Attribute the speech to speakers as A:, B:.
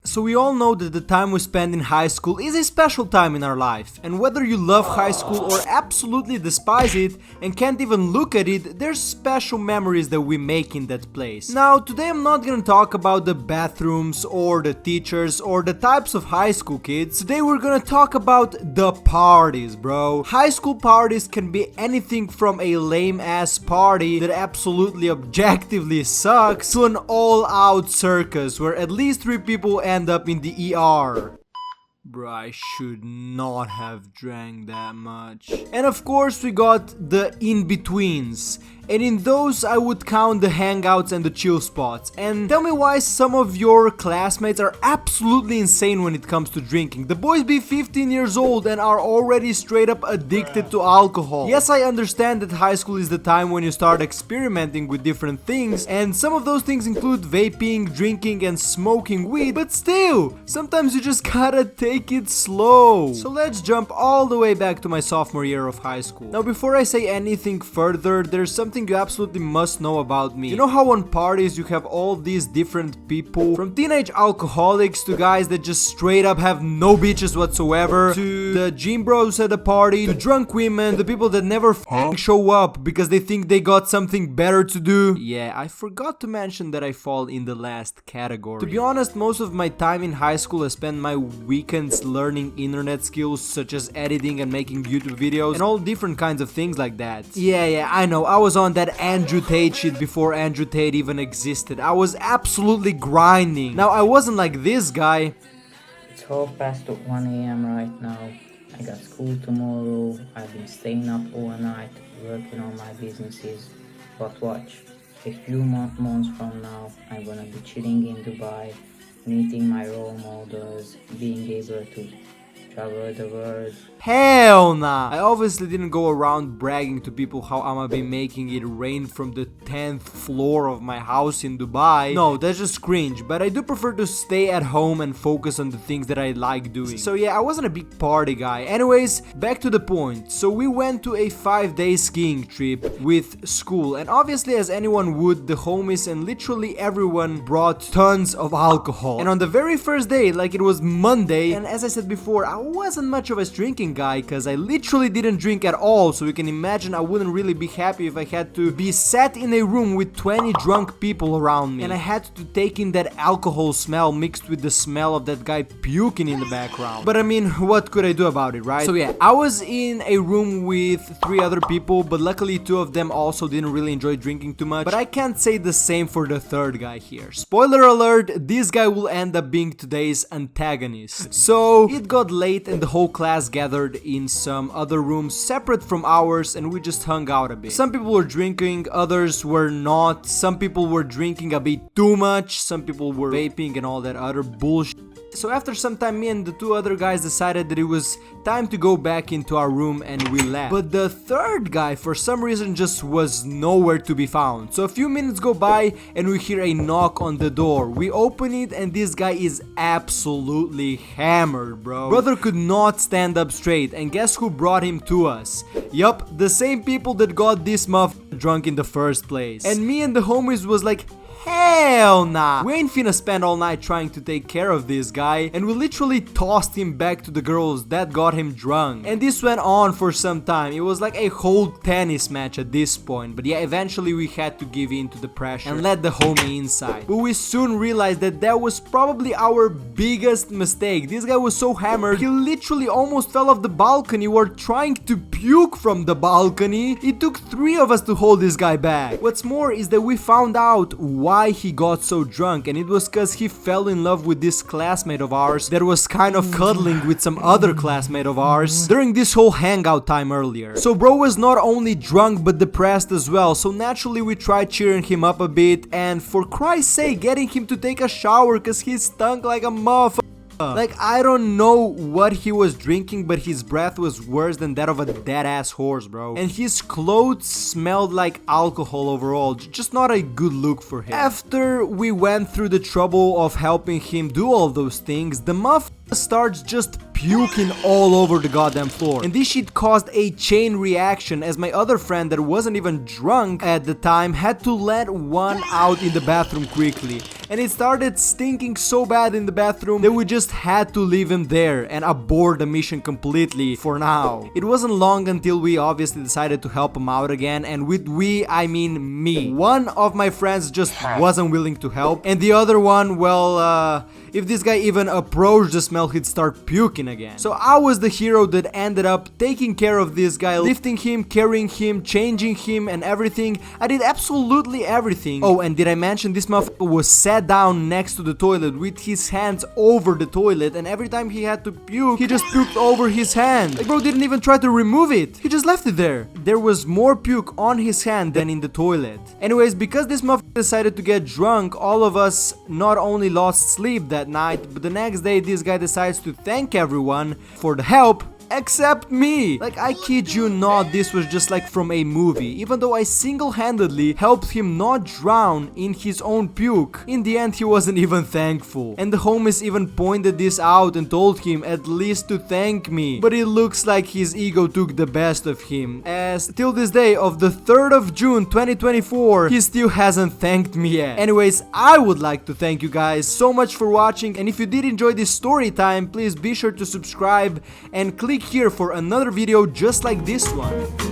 A: So we all know that the time we spend in high school is a special time in our life, and whether you love high school or absolutely despise it and can't even look at it, there's special memories that we make in that place. Now today I'm not gonna talk about the bathrooms or the teachers or the types of high school kids. Today we're gonna talk about the parties, bro. High school parties can be anything from a lame ass party that absolutely objectively sucks to an all-out circus where at least 3 people end up in the ER. Bruh, I should not have drank that much. And of course we got the in-betweens. And in those I would count the hangouts and the chill spots. And tell me why some of your classmates are absolutely insane when it comes to drinking. The boys be 15 years old and are already straight up addicted to alcohol. Yes, I understand that high school is the time when you start experimenting with different things, and some of those things include vaping, drinking and smoking weed, but still, sometimes you just gotta take it slow. So let's jump all the way back to my sophomore year of high school. Now before I say anything further, there's something you absolutely must know about me. You know how on parties you have all these different people, from teenage alcoholics to guys that just straight up have no bitches whatsoever, to the gym bros at the party, to drunk women, the people that never show up because they think they got something better to do. Yeah, I forgot to mention that I fall in the last category. To be honest, most of my time in high school I spent my weekends learning internet skills such as editing and making YouTube videos and all different kinds of things like that. Yeah, I know, I was on that Andrew Tate shit before Andrew Tate even existed. I was absolutely grinding. Now I wasn't like this guy.
B: It's 1:30 a.m. right now. I got school tomorrow. I've been staying up all night working on my businesses. But watch, a few months from now I'm gonna be chilling in Dubai, meeting my role models, being able to travel the world.
A: Hell nah! I obviously didn't go around bragging to people how I'ma be making it rain from the 10th floor of my house in Dubai. No, that's just cringe, but I do prefer to stay at home and focus on the things that I like doing. So yeah, I wasn't a big party guy. Anyways, back to the point. So we went to a 5-day skiing trip with school, and obviously as anyone would, the homies and literally everyone brought tons of alcohol. And on the very first day, like it was Monday, and as I said before, I wasn't much of a drinking guy because I literally didn't drink at all, so you can imagine I wouldn't really be happy if I had to be sat in a room with 20 drunk people around me and I had to take in that alcohol smell mixed with the smell of that guy puking in the background. But I mean, what could I do about it, right? So yeah, I was in a room with 3 other people, but luckily 2 of them also didn't really enjoy drinking too much, but I can't say the same for the 3rd guy here. Spoiler alert, this guy will end up being today's antagonist. So it got late and the whole class gathered in some other rooms separate from ours and we just hung out a bit. Some people were drinking, others were not. Some people were drinking a bit too much, some people were vaping and all that other bullshit. So after some time, me and the 2 other guys decided that it was time to go back into our room and we left. But the 3rd guy for some reason just was nowhere to be found. So a few minutes go by and we hear a knock on the door. We open it and this guy is absolutely hammered, bro. Brother could not stand up straight, and guess who brought him to us? Yup, the same people that got this drunk in the first place. And me and the homies was like, hell nah! We ain't finna spend all night trying to take care of this guy, and we literally tossed him back to the girls that got him drunk. And this went on for some time. It was like a whole tennis match at this point, but yeah, eventually we had to give in to the pressure and let the homie inside. But we soon realized that that was probably our biggest mistake. This guy was so hammered, he literally almost fell off the balcony. We were trying to puke from the balcony. It took 3 of us to hold this guy back. What's more is that we found out why he got so drunk, and it was cause he fell in love with this classmate of ours that was kind of cuddling with some other classmate of ours during this whole hangout time earlier. So bro was not only drunk but depressed as well, so naturally we tried cheering him up a bit and for Christ's sake getting him to take a shower cause he stunk like a motherfucker. Like, I don't know what he was drinking, but his breath was worse than that of a dead-ass horse, bro. And his clothes smelled like alcohol overall, just not a good look for him. After we went through the trouble of helping him do all those things, the muff starts just puking all over the goddamn floor. And this shit caused a chain reaction, as my other friend that wasn't even drunk at the time had to let one out in the bathroom quickly. And it started stinking so bad in the bathroom that we just had to leave him there and abort the mission completely for now. It wasn't long until we obviously decided to help him out again, and with we, I mean me. One of my friends just wasn't willing to help, and the other one, well, if this guy even approached the smell, he'd start puking again. So I was the hero that ended up taking care of this guy, lifting him, carrying him, changing him and everything. I did absolutely everything. Oh, and did I mention this motherfucker was sat down next to the toilet with his hands over the toilet, and every time he had to puke, he just puked over his hand. Like, bro didn't even try to remove it. He just left it there. There was more puke on his hand than in the toilet. Anyways, because this motherfucker decided to get drunk, all of us not only lost sleep that night, but the next day this guy decides to thank everyone for the help except me. Like, I kid you not, this was just like from a movie. Even though I single-handedly helped him not drown in his own puke, in the end he wasn't even thankful. And the homies even pointed this out and told him at least to thank me. But it looks like his ego took the best of him, as till this day of the 3rd of June 2024, he still hasn't thanked me yet. Anyways, I would like to thank you guys so much for watching, and if you did enjoy this story time, please be sure to subscribe and click here for another video just like this one.